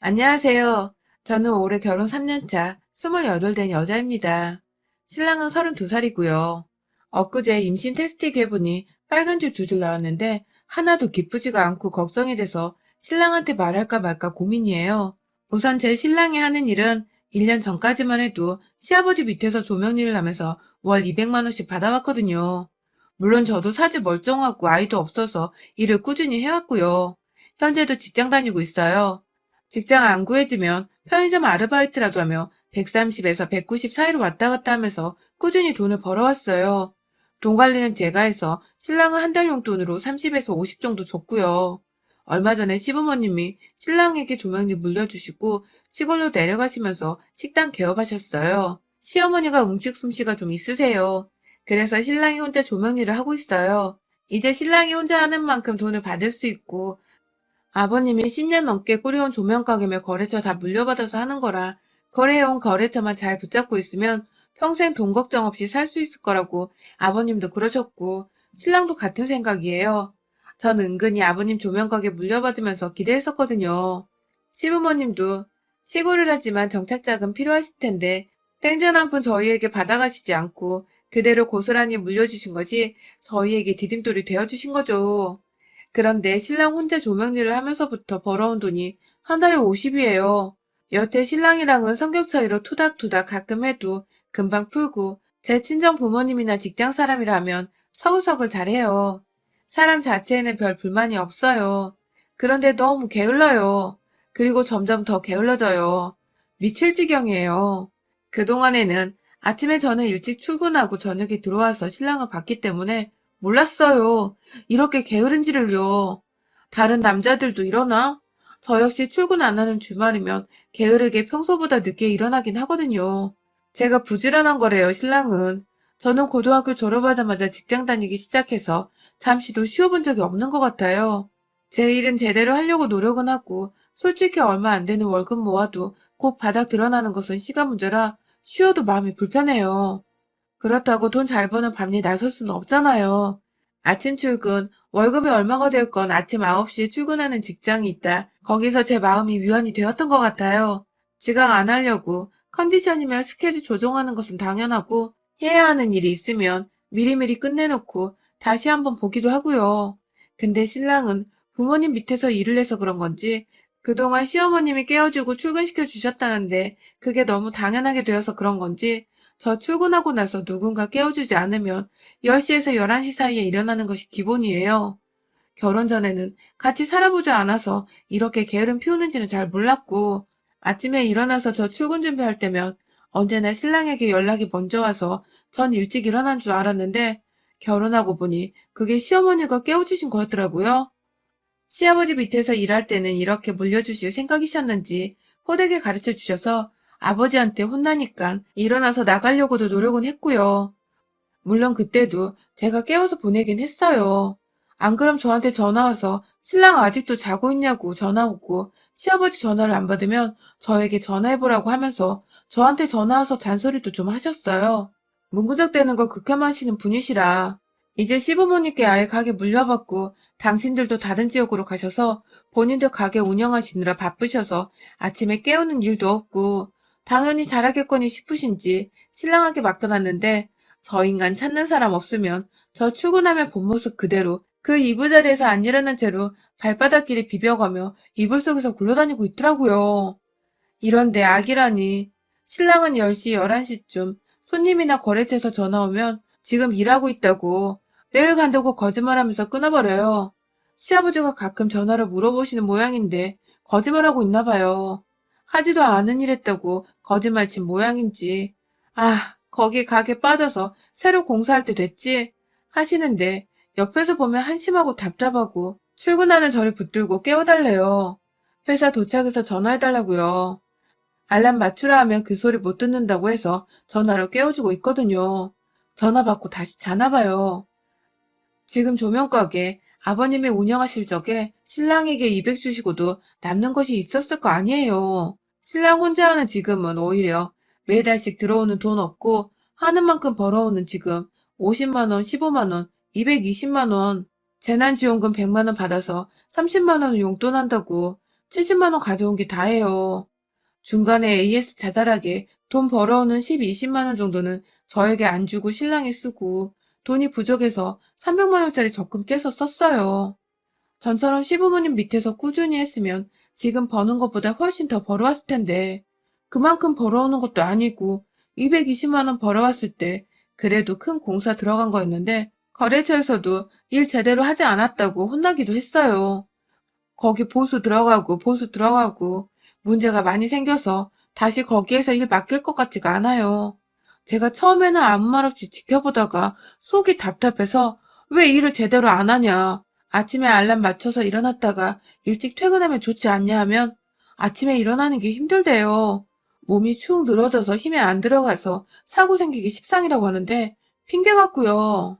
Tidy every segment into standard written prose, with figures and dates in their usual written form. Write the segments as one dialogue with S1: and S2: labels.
S1: 안녕하세요. 저는 올해 결혼 3년차 28 된 여자입니다. 신랑은 32살이고요. 엊그제 임신 테스트 해보니 빨간 줄 2줄 나왔는데 하나도 기쁘지가 않고 걱정이 돼서 신랑한테 말할까 말까 고민이에요. 우선 제 신랑이 하는 일은 1년 전까지만 해도 시아버지 밑에서 조명일을 하면서 월 200만 원씩 받아왔거든요. 물론 저도 사지 멀쩡하고 아이도 없어서 일을 꾸준히 해왔고요. 현재도 직장 다니고 있어요. 직장 안 구해지면 편의점 아르바이트라도 하며 130에서 190 사이로 왔다 갔다 하면서 꾸준히 돈을 벌어왔어요. 돈 관리는 제가 해서 신랑은 한 달 용돈으로 30에서 50 정도 줬고요. 얼마 전에 시부모님이 신랑에게 조명일 물려주시고 시골로 내려가시면서 식당 개업하셨어요. 시어머니가 음식 솜씨가 좀 있으세요. 그래서 신랑이 혼자 조명일을 하고 있어요. 이제 신랑이 혼자 하는 만큼 돈을 받을 수 있고 아버님이 10년 넘게 꾸려온 조명가게며 거래처 다 물려받아서 하는 거라 거래해온 거래처만 잘 붙잡고 있으면 평생 돈 걱정 없이 살 수 있을 거라고 아버님도 그러셨고 신랑도 같은 생각이에요. 전 은근히 아버님 조명가게 물려받으면서 기대했었거든요. 시부모님도 시골을 하지만 정착자금 필요하실 텐데 땡전 한 푼 저희에게 받아가시지 않고 그대로 고스란히 물려주신 것이 저희에게 디딤돌이 되어주신 거죠. 그런데 신랑 혼자 조명일을 하면서부터 벌어온 돈이 한 달에 50이에요. 여태 신랑이랑은 성격 차이로 투닥투닥 가끔 해도 금방 풀고 제 친정 부모님이나 직장 사람이라면 서글서글 잘해요. 사람 자체에는 별 불만이 없어요. 그런데 너무 게을러요. 그리고 점점 더 게을러져요. 미칠 지경이에요. 그동안에는 아침에 저는 일찍 출근하고 저녁에 들어와서 신랑을 봤기 때문에 몰랐어요. 이렇게 게으른지를요. 다른 남자들도 일어나? 저 역시 출근 안 하는 주말이면 게으르게 평소보다 늦게 일어나긴 하거든요. 제가 부지런한 거래요, 신랑은. 저는 고등학교 졸업하자마자 직장 다니기 시작해서 잠시도 쉬어본 적이 없는 것 같아요. 제 일은 제대로 하려고 노력은 하고 솔직히 얼마 안 되는 월급 모아도 곧 바닥 드러나는 것은 시간 문제라 쉬어도 마음이 불편해요. 그렇다고 돈 잘 버는 밤일 나설 수는 없잖아요. 아침 출근, 월급이 얼마가 될 건 아침 9시에 출근하는 직장이 있다. 거기서 제 마음이 위안이 되었던 것 같아요. 지각 안 하려고 컨디션이면 스케줄 조정하는 것은 당연하고 해야 하는 일이 있으면 미리미리 끝내놓고 다시 한번 보기도 하고요. 근데 신랑은 부모님 밑에서 일을 해서 그런 건지 그동안 시어머님이 깨워주고 출근시켜 주셨다는데 그게 너무 당연하게 되어서 그런 건지 저 출근하고 나서 누군가 깨워주지 않으면 10시에서 11시 사이에 일어나는 것이 기본이에요. 결혼 전에는 같이 살아보지 않아서 이렇게 게으름 피우는지는 잘 몰랐고 아침에 일어나서 저 출근 준비할 때면 언제나 신랑에게 연락이 먼저 와서 전 일찍 일어난 줄 알았는데 결혼하고 보니 그게 시어머니가 깨워주신 거였더라고요. 시아버지 밑에서 일할 때는 이렇게 물려주실 생각이셨는지 호되게 가르쳐 주셔서 아버지한테 혼나니까 일어나서 나가려고도 노력은 했고요. 물론 그때도 제가 깨워서 보내긴 했어요. 안 그럼 저한테 전화 와서 신랑 아직도 자고 있냐고 전화 오고 시아버지 전화를 안 받으면 저에게 전화해보라고 하면서 저한테 전화 와서 잔소리도 좀 하셨어요. 문구적대는 걸 극혐하시는 분이시라 이제 시부모님께 아예 가게 물려받고 당신들도 다른 지역으로 가셔서 본인도 가게 운영하시느라 바쁘셔서 아침에 깨우는 일도 없고 당연히 잘하겠거니 싶으신지 신랑에게 맡겨놨는데 저 인간 찾는 사람 없으면 저 출근하면 본 모습 그대로 그 이부자리에서 안 일어난 채로 발바닥끼리 비벼가며 이불 속에서 굴러다니고 있더라고요. 이런데 악이라니. 신랑은 10시, 11시쯤 손님이나 거래처에서 전화 오면 지금 일하고 있다고 내일 간다고 거짓말하면서 끊어버려요. 시아버지가 가끔 전화로 물어보시는 모양인데 거짓말하고 있나 봐요. 하지도 않은 일 했다고 거짓말친 모양인지. 아, 거기 가게 빠져서 새로 공사할 때 됐지? 하시는데 옆에서 보면 한심하고 답답하고 출근하는 저를 붙들고 깨워달래요. 회사 도착해서 전화해달라고요. 알람 맞추라 하면 그 소리 못 듣는다고 해서 전화로 깨워주고 있거든요. 전화 받고 다시 자나 봐요. 지금 조명가게 아버님이 운영하실 적에 신랑에게 200 주시고도 남는 것이 있었을 거 아니에요. 신랑 혼자 하는 지금은 오히려 매달씩 들어오는 돈 없고 하는 만큼 벌어오는 지금 50만 원, 15만 원, 220만 원, 재난지원금 100만 원 받아서 30만 원 용돈 한다고 70만 원 가져온 게 다예요. 중간에 AS 자잘하게 돈 벌어오는 10, 20만 원 정도는 저에게 안 주고 신랑이 쓰고 돈이 부족해서 300만 원짜리 적금 깨서 썼어요. 전처럼 시부모님 밑에서 꾸준히 했으면 지금 버는 것보다 훨씬 더 벌어왔을 텐데 그만큼 벌어오는 것도 아니고 220만 원 벌어왔을 때 그래도 큰 공사 들어간 거였는데 거래처에서도 일 제대로 하지 않았다고 혼나기도 했어요. 거기 보수 들어가고 문제가 많이 생겨서 다시 거기에서 일 맡길 것 같지가 않아요. 제가 처음에는 아무 말 없이 지켜보다가 속이 답답해서 왜 일을 제대로 안 하냐. 아침에 알람 맞춰서 일어났다가 일찍 퇴근하면 좋지 않냐 하면 아침에 일어나는 게 힘들대요. 몸이 축 늘어져서 힘이 안 들어가서 사고 생기기 십상이라고 하는데 핑계 같고요.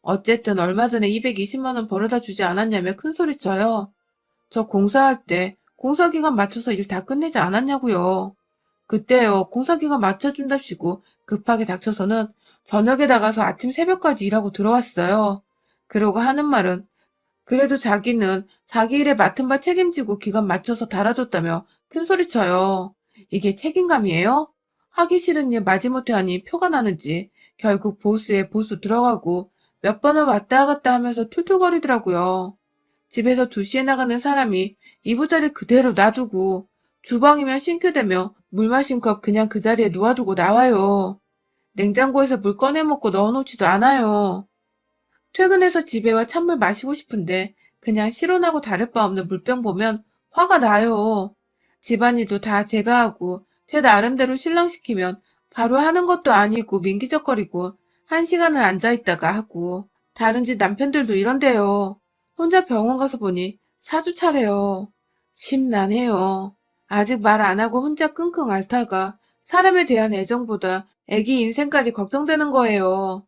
S1: 어쨌든 얼마 전에 220만 원 벌어다 주지 않았냐며 큰소리쳐요. 저 공사할 때 공사기간 맞춰서 일 다 끝내지 않았냐고요. 그때요, 공사기간 맞춰준답시고 급하게 닥쳐서는 저녁에 나가서 아침 새벽까지 일하고 들어왔어요. 그러고 하는 말은 그래도 자기는 자기 일에 맡은 바 책임지고 기간 맞춰서 달아줬다며 큰소리쳐요. 이게 책임감이에요? 하기 싫은 일 마지못해 하니 표가 나는지 결국 보수에 보수 들어가고 몇 번을 왔다 갔다 하면서 툴툴거리더라고요. 집에서 2시에 나가는 사람이 이부자리 그대로 놔두고 주방이면 싱크대며 물 마신 컵 그냥 그 자리에 놓아두고 나와요. 냉장고에서 물 꺼내 먹고 넣어놓지도 않아요. 퇴근해서 집에 와 찬물 마시고 싶은데 그냥 실온하고 다를 바 없는 물병 보면 화가 나요. 집안일도 다 제가 하고 제 나름대로 신랑시키면 바로 하는 것도 아니고 민기적거리고 1시간을 앉아있다가 하고 다른 집 남편들도 이런데요. 혼자 병원 가서 보니 4주 차래요. 심란해요. 아직 말 안 하고 혼자 끙끙 앓다가 사람에 대한 애정보다 애기 인생까지 걱정되는 거예요.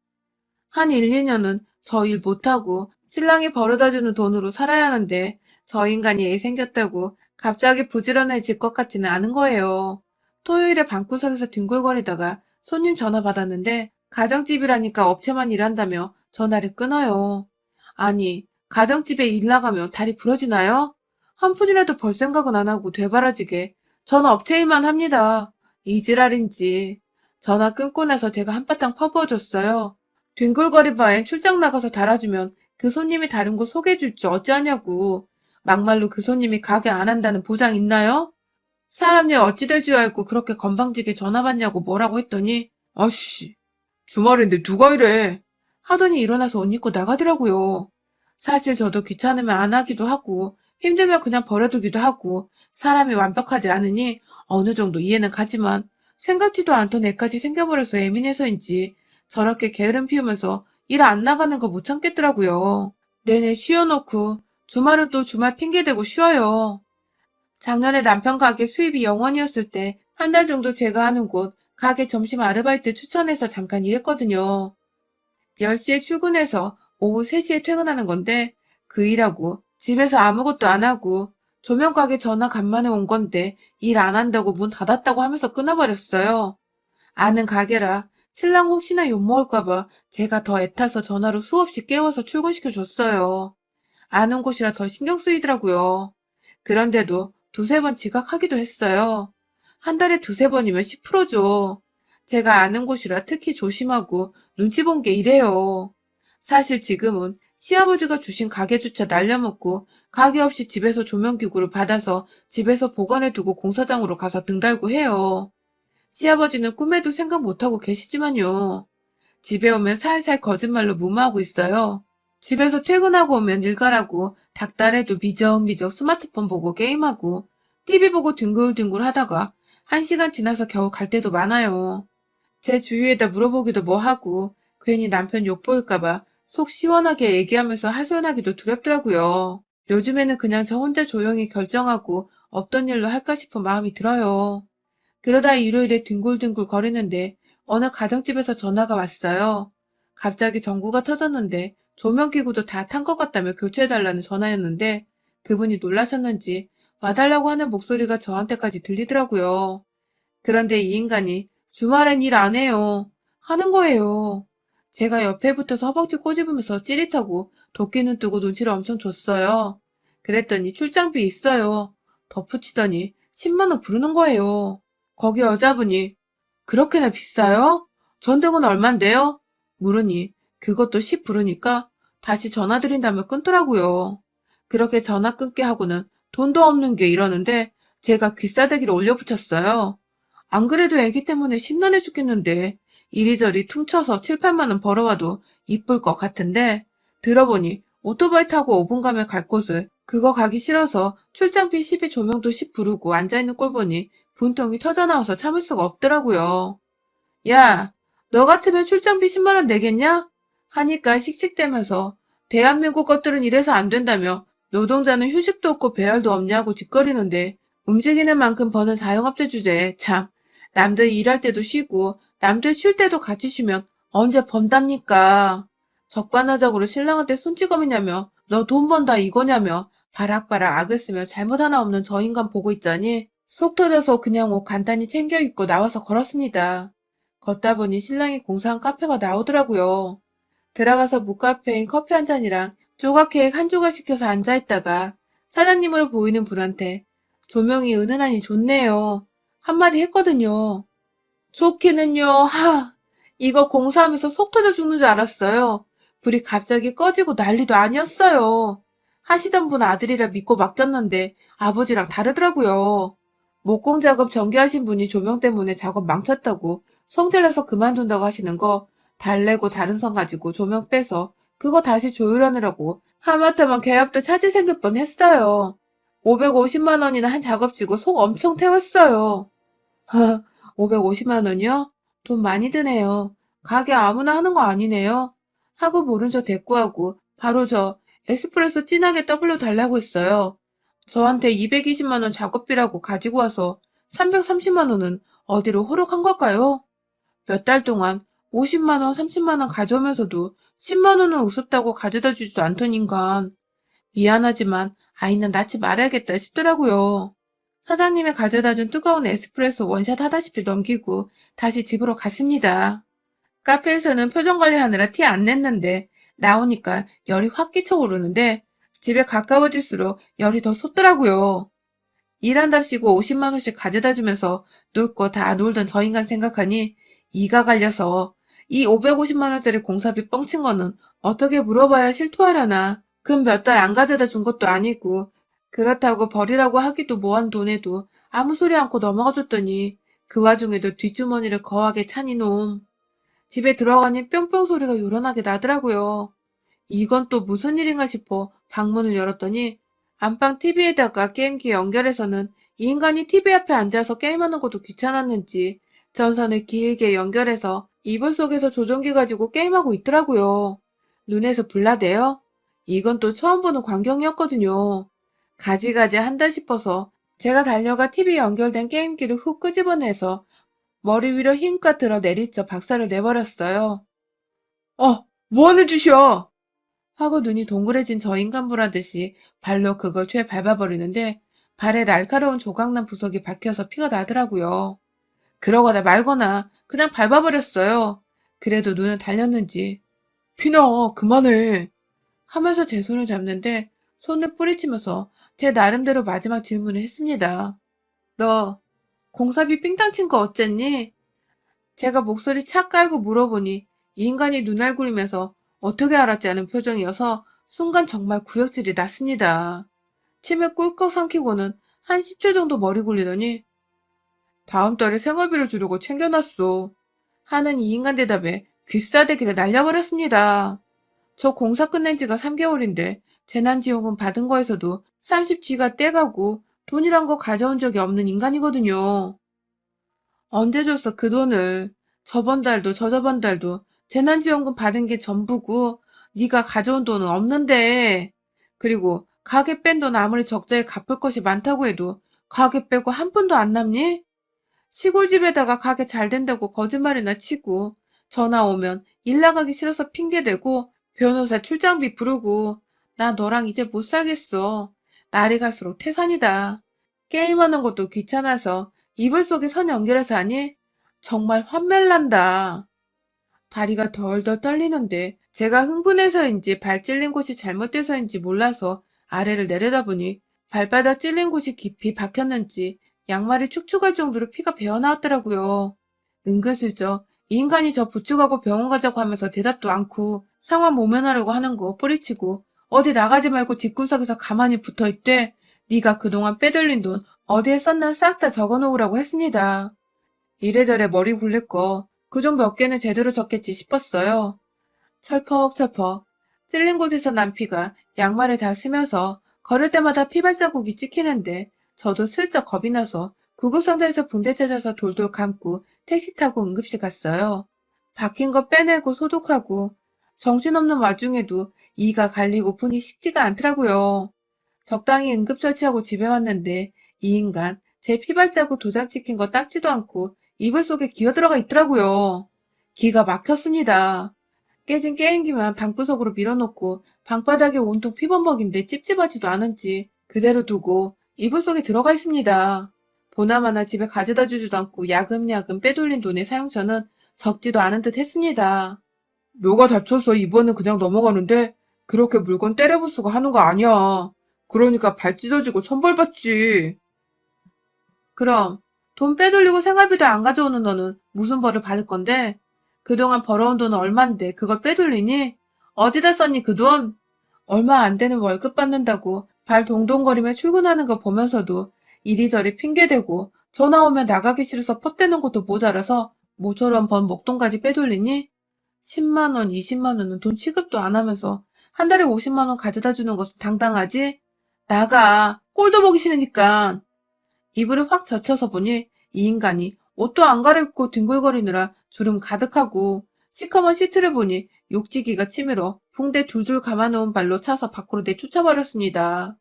S1: 한 1, 2년은 저 일 못하고 신랑이 벌어다주는 돈으로 살아야 하는데 저 인간이 애 생겼다고 갑자기 부지런해질 것 같지는 않은 거예요. 토요일에 방구석에서 뒹굴거리다가 손님 전화 받았는데 가정집이라니까 업체만 일한다며 전화를 끊어요. 아니, 가정집에 일 나가면 다리 부러지나요? 한 푼이라도 벌 생각은 안 하고 되바라지게 저는 업체 일만 합니다. 이지랄인지. 전화 끊고 나서 제가 한바탕 퍼부어줬어요. 뒹굴거릴 바엔 출장 나가서 달아주면 그 손님이 다른 곳 소개해줄지 어찌하냐고. 막말로 그 손님이 가게 안 한다는 보장 있나요? 사람 일 어찌 될 줄 알고 그렇게 건방지게 전화 받냐고 뭐라고 했더니 아씨 주말인데 누가 이래 하더니 일어나서 옷 입고 나가더라고요. 사실 저도 귀찮으면 안 하기도 하고 힘들면 그냥 버려두기도 하고 사람이 완벽하지 않으니 어느 정도 이해는 가지만 생각지도 않던 애까지 생겨버려서 예민해서인지 저렇게 게으름 피우면서 일 안 나가는 거 못 참겠더라고요. 내내 쉬어놓고 주말은 또 주말 핑계대고 쉬어요. 작년에 남편 가게 수입이 0원이었을 때 한 달 정도 제가 하는 곳 가게 점심 아르바이트 추천해서 잠깐 일했거든요. 10시에 출근해서 오후 3시에 퇴근하는 건데 그 일하고 집에서 아무것도 안 하고 조명가게 전화 간만에 온 건데 일 안 한다고 문 닫았다고 하면서 끊어버렸어요. 아는 가게라 신랑 혹시나 욕먹을까봐 제가 더 애타서 전화로 수없이 깨워서 출근시켜줬어요. 아는 곳이라 더 신경 쓰이더라고요. 그런데도 두세 번 지각하기도 했어요. 한 달에 두세 번이면 10%죠. 제가 아는 곳이라 특히 조심하고 눈치 본 게 이래요. 사실 지금은 시아버지가 주신 가게주차 날려먹고 가게 없이 집에서 조명기구를 받아서 집에서 보관해두고 공사장으로 가서 등 달고 해요. 시아버지는 꿈에도 생각 못하고 계시지만요. 집에 오면 살살 거짓말로 무마하고 있어요. 집에서 퇴근하고 오면 일 가라고 닥달해도 미적미적 스마트폰 보고 게임하고 TV 보고 뒹굴뒹굴 하다가 1시간 지나서 겨우 갈 때도 많아요. 제 주위에다 물어보기도 뭐하고 괜히 남편 욕보일까봐 속 시원하게 얘기하면서 하소연하기도 두렵더라고요. 요즘에는 그냥 저 혼자 조용히 결정하고 없던 일로 할까 싶은 마음이 들어요. 그러다 일요일에 뒹굴뒹굴 거리는데 어느 가정집에서 전화가 왔어요. 갑자기 전구가 터졌는데 조명기구도 다 탄 것 같다며 교체해달라는 전화였는데 그분이 놀라셨는지 와달라고 하는 목소리가 저한테까지 들리더라고요. 그런데 이 인간이 주말엔 일 안 해요. 하는 거예요. 제가 옆에 붙어서 허벅지 꼬집으면서 찌릿하고 도끼 눈 뜨고 눈치를 엄청 줬어요. 그랬더니 출장비 있어요. 덧붙이더니 10만 원 부르는 거예요. 거기 여자분이 그렇게나 비싸요? 전등은 얼만데요? 물으니 그것도 10 부르니까 다시 전화 드린다며 끊더라고요. 그렇게 전화 끊게 하고는 돈도 없는 게 이러는데 제가 귀싸대기를 올려붙였어요. 안 그래도 애기 때문에 심란해 죽겠는데 이리저리 퉁쳐서 7, 8만 원 벌어와도 이쁠 것 같은데 들어보니 오토바이 타고 5분 가면 갈 곳을 그거 가기 싫어서 출장비 10에 조명도 10 부르고 앉아있는 꼴 보니 분통이 터져나와서 참을 수가 없더라고요. 야, 너 같으면 출장비 10만 원 내겠냐? 하니까 씩씩대면서 대한민국 것들은 이래서 안 된다며 노동자는 휴식도 없고 배열도 없냐고 짓거리는데 움직이는 만큼 버는 자영업자 주제에 참 남들 일할 때도 쉬고 남들 쉴 때도 같이 쉬면 언제 번답니까? 적반하장으로 신랑한테 손찌검이냐며 너 돈 번다 이거냐며 바락바락 악을 쓰며 잘못 하나 없는 저 인간 보고 있자니 속 터져서 그냥 옷 간단히 챙겨 입고 나와서 걸었습니다. 걷다 보니 신랑이 공사한 카페가 나오더라고요. 들어가서 묵카페인 커피 한 잔이랑 조각 케이크 한 조각 시켜서 앉아있다가 사장님으로 보이는 분한테 조명이 은은하니 좋네요. 한마디 했거든요. 좋기는요, 이거 공사하면서 속 터져 죽는 줄 알았어요. 불이 갑자기 꺼지고 난리도 아니었어요. 하시던 분 아들이라 믿고 맡겼는데 아버지랑 다르더라고요. 목공 작업 전개하신 분이 조명 때문에 작업 망쳤다고 성질내서 그만둔다고 하시는 거 달래고 다른 선 가지고 조명 빼서 그거 다시 조율하느라고 하마터면 계약도 차질 생길 뻔했어요. 550만 원이나 한 작업치고 속 엄청 태웠어요. 550만 원이요? 돈 많이 드네요. 가게 아무나 하는 거 아니네요. 하고 모른 척 대꾸하고 바로 저 에스프레소 진하게 W 달라고 했어요. 저한테 220만 원 작업비라고 가지고 와서 330만 원은 어디로 호록한 걸까요? 몇 달 동안 50만 원, 30만 원 가져오면서도 10만 원은 우습다고 가져다 주지도 않던 인간. 미안하지만 아이는 낳지 말아야겠다 싶더라고요. 사장님이 가져다 준 뜨거운 에스프레소 원샷 하다시피 넘기고 다시 집으로 갔습니다. 카페에서는 표정 관리하느라 티 안 냈는데 나오니까 열이 확 끼쳐오르는데 집에 가까워질수록 열이 더 솟더라고요. 일한답시고 50만 원씩 가져다 주면서 놀 거 다 놀던 저 인간 생각하니 이가 갈려서 이 550만 원짜리 공사비 뻥친 거는 어떻게 물어봐야 실토하려나. 금 몇 달 안 가져다 준 것도 아니고 그렇다고 버리라고 하기도 뭐한 돈에도 아무 소리 않고 넘어가 줬더니 그 와중에도 뒷주머니를 거하게 찬 이놈. 집에 들어가니 뿅뿅 소리가 요란하게 나더라고요. 이건 또 무슨 일인가 싶어 방문을 열었더니 안방 TV에다가 게임기 연결해서는 이 인간이 TV 앞에 앉아서 게임하는 것도 귀찮았는지 전선을 길게 연결해서 이불 속에서 조종기 가지고 게임하고 있더라고요. 눈에서 불나대요? 이건 또 처음 보는 광경이었거든요. 가지가지 한다 싶어서 제가 달려가 TV 연결된 게임기를 훅 끄집어내서 머리 위로 힘껏 들어 내리쳐 박살을 내버렸어요. 뭐하는 짓이야? 하고 눈이 동그래진 저 인간 보라듯이 발로 그걸 죄 밟아버리는데 발에 날카로운 조각난 부속이 박혀서 피가 나더라고요. 그러거나 말거나 그냥 밟아버렸어요. 그래도 눈은 달렸는지 피나 그만해 하면서 제 손을 잡는데 손을 뿌리치면서 제 나름대로 마지막 질문을 했습니다. 너 공사비 삥땅 친 거 어쨌니? 제가 목소리 착 깔고 물어보니 이 인간이 눈알구리면서 어떻게 알았지 않은 표정이어서 순간 정말 구역질이 났습니다. 침을 꿀꺽 삼키고는 한 10초 정도 머리 굴리더니 다음 달에 생활비를 주려고 챙겨놨어. 하는 이 인간 대답에 귀싸대기를 날려버렸습니다. 저 공사 끝낸 지가 3개월인데 재난지원금 받은 거에서도 30G가 떼가고 돈이란 거 가져온 적이 없는 인간이거든요. 언제 줬어 그 돈을. 저번 달도 저저번 달도 재난지원금 받은 게 전부고 네가 가져온 돈은 없는데. 그리고 가게 뺀 돈 아무리 적자에 갚을 것이 많다고 해도 가게 빼고 한 푼도 안 남니? 시골집에다가 가게 잘 된다고 거짓말이나 치고 전화 오면 일 나가기 싫어서 핑계대고 변호사 출장비 부르고 나 너랑 이제 못 살겠어. 날이 갈수록 태산이다. 게임하는 것도 귀찮아서 이불 속에 선 연결해서 하니 정말 환멸난다. 다리가 덜덜 떨리는데 제가 흥분해서인지 발 찔린 곳이 잘못돼서인지 몰라서 아래를 내려다보니 발바닥 찔린 곳이 깊이 박혔는지 양말이 축축할 정도로 피가 배어나왔더라고요. 은근슬쩍 이 인간이 저 부축하고 병원 가자고 하면서 대답도 않고 상황 모면하려고 하는 거 뿌리치고 어디 나가지 말고 뒷구석에서 가만히 붙어있대. 네가 그동안 빼돌린 돈 어디에 썼나 싹 다 적어놓으라고 했습니다. 이래저래 머리 굴릴 거 그 중 몇 개는 제대로 적겠지 싶었어요. 철퍽철퍽 찔린 곳에서 난 피가 양말에 다 스며서 걸을 때마다 피발자국이 찍히는데 저도 슬쩍 겁이 나서 구급상자에서 붕대 찾아서 돌돌 감고 택시 타고 응급실 갔어요. 박힌 거 빼내고 소독하고 정신없는 와중에도 이가 갈리고 분이 식지가 않더라고요. 적당히 응급처치하고 집에 왔는데 이 인간 제 피발자국 도장 찍힌 거 닦지도 않고 이불 속에 기어들어가 있더라고요. 기가 막혔습니다. 깨진 게임기만 방구석으로 밀어놓고 방바닥에 온통 피범벅인데 찝찝하지도 않은지 그대로 두고 이불 속에 들어가 있습니다. 보나마나 집에 가져다 주지도 않고 야금야금 빼돌린 돈의 사용처는 적지도 않은 듯 했습니다. 묘가 다쳐서 이번엔 그냥 넘어가는데 그렇게 물건 때려부수고 하는 거 아니야. 그러니까 발 찢어지고 천벌받지. 그럼 돈 빼돌리고 생활비도 안 가져오는 너는 무슨 벌을 받을 건데? 그동안 벌어온 돈은 얼만데 그걸 빼돌리니? 어디다 썼니 그 돈? 얼마 안 되는 월급 받는다고 발 동동거리며 출근하는 거 보면서도 이리저리 핑계대고 전화 오면 나가기 싫어서 퍼대는 것도 모자라서 모처럼 번 목돈까지 빼돌리니? 10만 원, 20만 원은 돈 취급도 안 하면서 한 달에 50만 원 가져다 주는 것은 당당하지? 나가. 꼴도 보기 싫으니까. 이불을 확 젖혀서 보니 이 인간이 옷도 안 갈아입고 뒹굴거리느라 주름 가득하고 시커먼 시트를 보니 욕지기가 치밀어 붕대 둘둘 감아놓은 발로 차서 밖으로 내쫓아버렸습니다.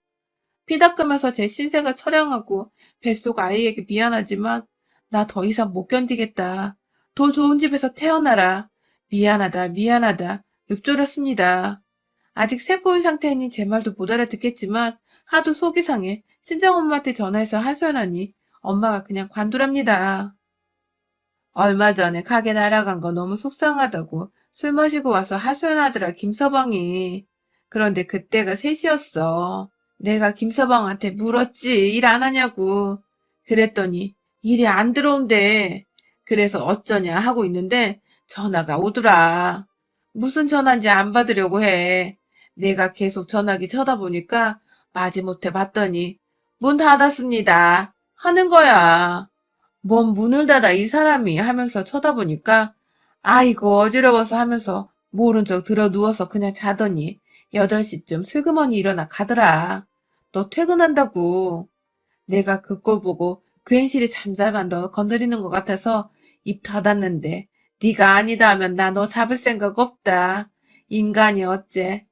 S1: 피 닦으면서 제 신생을 처량하고 뱃속 아이에게 미안하지만 나 더 이상 못 견디겠다. 더 좋은 집에서 태어나라. 미안하다 미안하다 읊조렸습니다. 아직 세포인 상태이니 제 말도 못 알아듣겠지만 하도 속이 상해 친정엄마한테 전화해서 하소연하니 엄마가 그냥 관두랍니다. 얼마 전에 가게 날아간 거 너무 속상하다고 술 마시고 와서 하소연하더라 김서방이. 그런데 그때가 3시였어. 내가 김서방한테 물었지 일 안 하냐고. 그랬더니 일이 안 들어온대. 그래서 어쩌냐 하고 있는데 전화가 오더라. 무슨 전화인지 안 받으려고 해. 내가 계속 전화기 쳐다보니까 마지못해 봤더니 문 닫았습니다. 하는 거야. 뭔 문을 닫아 이 사람이 하면서 쳐다보니까 아이고 어지러워서 하면서 모른 척 들어 누워서 그냥 자더니 8시쯤 슬그머니 일어나 가더라. 너 퇴근한다고. 내가 그 꼴 보고 괜시리 잠잠한 너 건드리는 것 같아서 입 닫았는데 네가 아니다 하면 나 너 잡을 생각 없다. 인간이 어째.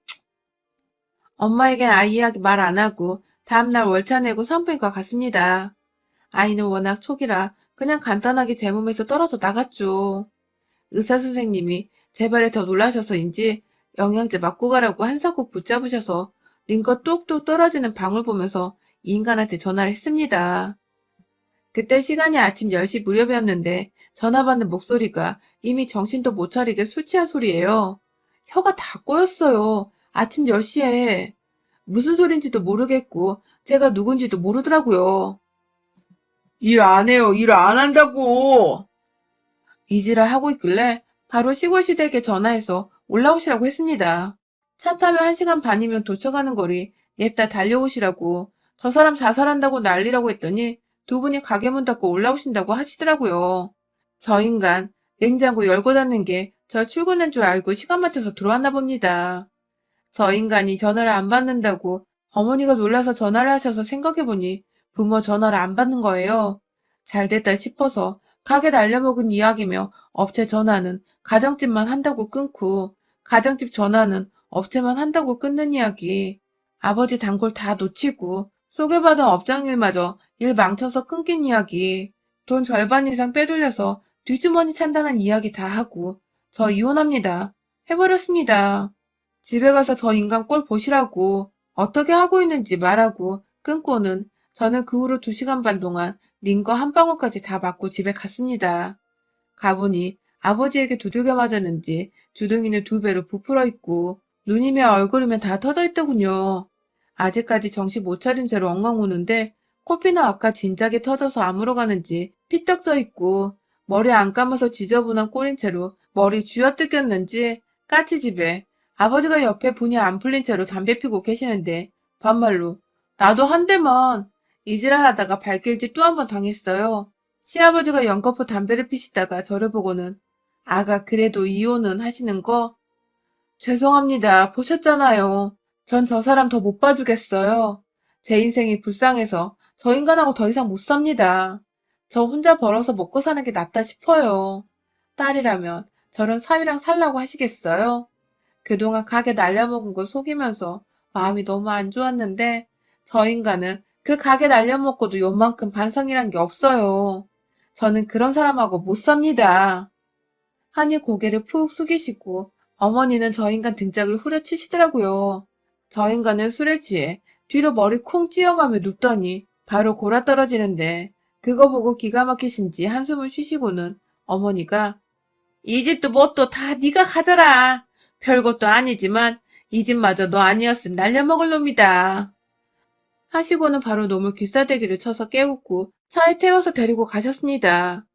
S1: 엄마에겐 아이 이야기 말 안 하고 다음날 월차 내고 산부인과 갔습니다. 아이는 워낙 초기라 그냥 간단하게 제 몸에서 떨어져 나갔죠. 의사 선생님이 제 발에 더 놀라셔서인지 영양제 맞고 가라고 한사코 붙잡으셔서 링거 똑똑 떨어지는 방울 보면서 이 인간한테 전화를 했습니다. 그때 시간이 아침 10시 무렵이었는데 전화 받는 목소리가 이미 정신도 못 차리게 술 취한 소리예요. 혀가 다 꼬였어요. 아침 10시에. 무슨 소린지도 모르겠고 제가 누군지도 모르더라고요. 일 안 해요. 일 안 한다고. 이지랄 하고 있길래 바로 시골 시댁에 전화해서 올라오시라고 했습니다. 차 타면 1시간 반이면 도착하는 거리 냅다 달려오시라고 저 사람 자살한다고 난리라고 했더니 두 분이 가게 문 닫고 올라오신다고 하시더라고요. 저 인간 냉장고 열고 닫는 게 저 출근한 줄 알고 시간 맞춰서 들어왔나 봅니다. 저 인간이 전화를 안 받는다고 어머니가 놀라서 전화를 하셔서 생각해보니 부모 전화를 안 받는 거예요. 잘됐다 싶어서 가게 날려먹은 이야기며 업체 전화는 가정집만 한다고 끊고 가정집 전화는 업체만 한다고 끊는 이야기. 아버지 단골 다 놓치고 소개받은 업장일마저 일 망쳐서 끊긴 이야기. 돈 절반 이상 빼돌려서 뒷주머니 찬다는 이야기 다 하고 저 이혼합니다. 해버렸습니다. 집에 가서 저 인간 꼴 보시라고 어떻게 하고 있는지 말하고 끊고는 저는 그 후로 2시간 반 동안 링거 한 방울까지 다 맞고 집에 갔습니다. 가보니 아버지에게 두들겨 맞았는지 주둥이는 2배로 부풀어 있고 눈이며 얼굴이면 다 터져 있더군요. 아직까지 정신 못 차린 채로 엉엉 우는데 코피는 아까 진작에 터져서 아무로 가는지 피떡져 있고 머리 안 감아서 지저분한 꼴인 채로 머리 쥐어뜯겼는지 까치집에 아버지가 옆에 분이 안 풀린 채로 담배 피고 계시는데 반말로 나도 한 대만 이지랄하다가 발길질 또 한 번 당했어요. 시아버지가 연거푸 담배를 피시다가 저를 보고는 아가 그래도 이혼은 하시는 거? 죄송합니다. 보셨잖아요. 전 저 사람 더 못 봐주겠어요. 제 인생이 불쌍해서 저 인간하고 더 이상 못 삽니다. 저 혼자 벌어서 먹고 사는 게 낫다 싶어요. 딸이라면 저런 사위랑 살라고 하시겠어요? 그동안 가게 날려먹은 거 속이면서 마음이 너무 안 좋았는데 저 인간은 그 가게 날려먹고도 요만큼 반성이란 게 없어요. 저는 그런 사람하고 못 삽니다. 하니 고개를 푹 숙이시고 어머니는 저 인간 등짝을 후려치시더라고요. 저 인간은 술에 취해 뒤로 머리 콩 찧어가며 눕더니 바로 골아떨어지는데 그거 보고 기가 막히신지 한숨을 쉬시고는 어머니가 이 집도 뭣도 다 네가 가져라. 별것도 아니지만 이 집마저 너 아니었으면 날려먹을 놈이다. 하시고는 바로 놈을 귀싸대기를 쳐서 깨우고 차에 태워서 데리고 가셨습니다.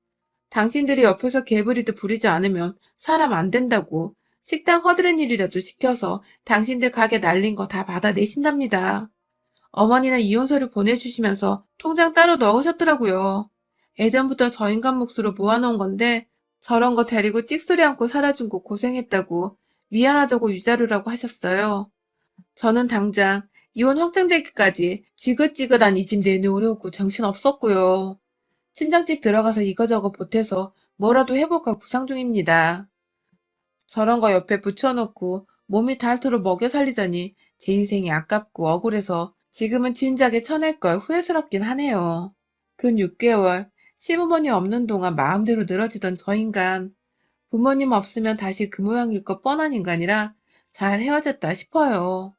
S1: 당신들이 옆에서 개부리듯 부리지 않으면 사람 안 된다고 식당 허드렛 일이라도 시켜서 당신들 가게 날린 거 다 받아내신답니다. 어머니는 이혼서를 보내주시면서 통장 따로 넣으셨더라고요. 예전부터 저 인간 몫으로 모아놓은 건데 저런 거 데리고 찍소리 않고 살아준 거 고생했다고 미안하다고 유자루라고 하셨어요. 저는 당장 이혼 확정되기까지 지긋지긋한 이 집 내놓으려고 정신없었고요. 친정집 들어가서 이거저거 보태서 뭐라도 해볼까 구상 중입니다. 저런 거 옆에 붙여놓고 몸이 닳도록 먹여 살리자니 제 인생이 아깝고 억울해서 지금은 진작에 쳐낼 걸 후회스럽긴 하네요. 근 6개월 시부모님 없는 동안 마음대로 늘어지던 저 인간. 부모님 없으면 다시 그 모양일 것 뻔한 인간이라 잘 헤어졌다 싶어요.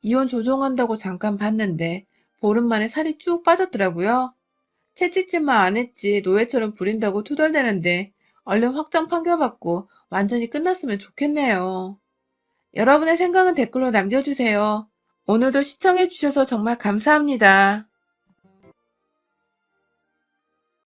S1: 이혼 조정한다고 잠깐 봤는데 보름 만에 살이 쭉 빠졌더라고요. 채찍질만 안 했지 노예처럼 부린다고 투덜대는데 얼른 확정 판결받고 완전히 끝났으면 좋겠네요. 여러분의 생각은 댓글로 남겨주세요. 오늘도 시청해주셔서 정말 감사합니다.